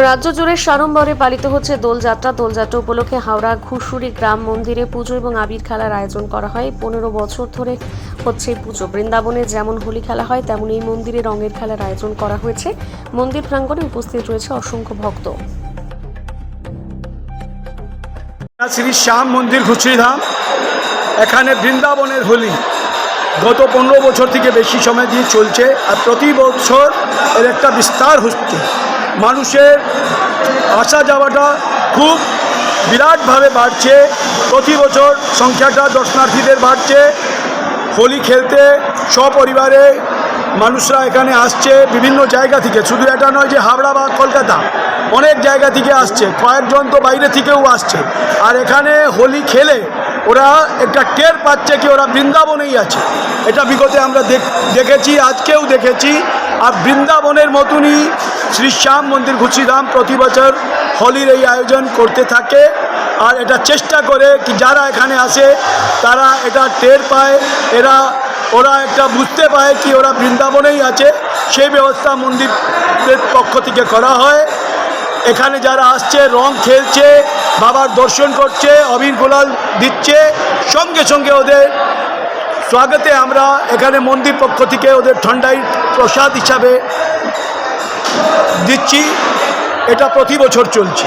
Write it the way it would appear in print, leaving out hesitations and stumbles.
রাজ্য জুড়ে সাড়ম্বরে পালিত হচ্ছে দোলযাত্রা। দোলযাত্রা উপলক্ষে হাওড়া ঘুষুরি গ্রাম মন্দিরে পুজো এবং আবির খেলার আয়োজন করা হয়। 15 বছর ধরে হচ্ছে এই পুজো। বৃন্দাবনে যেমন হোলি খেলা হয় তেমন এই মন্দিরে রঙের খেলার আয়োজন করা হয়েছে। মন্দির প্রাঙ্গণে উপস্থিত রয়েছে অসংখ্য ভক্ত। শ্রী শ্যাম মন্দির ঘুষুরিধাম, এখানে বৃন্দাবনের হোলি গত 15 বছর থেকে বেশি সময় দিয়ে চলছে। আর প্রতি বছর এর একটা বিস্তার হচ্ছে। মানুষের আসা যাওয়াটা খুব বিরাটভাবে বাড়ছে। প্রতি বছর সংখ্যাটা দর্শনার্থীদের বাড়ছে। হোলি খেলতে সপরিবারে মানুষরা এখানে আসছে বিভিন্ন জায়গা থেকে। শুধু এটা নয় যে হাওড়া বা কলকাতা, অনেক জায়গা থেকে আসছে। কয়েকজন তো বাইরে থেকেও আসছে। আর এখানে হোলি খেলে ওরা একটা টের পাচ্ছে কি ওরা বৃন্দাবনেই আছে। এটা বিগতে আমরা দেখেছি, আজকেও দেখেছি। আর বৃন্দাবনের মতনই শ্রী শ্যাম মন্দির ঘুষুরিধাম প্রতি বছর হোলির এই আয়োজন করতে থাকে। আর এটা চেষ্টা করে কি যারা এখানে আসে তারা এটা টের পায়, ওরা একটা বুঝতে পায় কি ওরা বৃন্দাবনেই আছে। সেই ব্যবস্থা মন্দিরের পক্ষ থেকে করা হয়। এখানে যারা আসছে রং খেলছে, বাবার দর্শন করছে, অবির গোলাল দিচ্ছে, সঙ্গে সঙ্গে ওদের স্বাগতে আমরা এখানে মন্দির পক্ষ থেকে ওদের ঠান্ডাই প্রসাদ হিসাবে দিচ্ছি। এটা প্রতি বছর চলছে।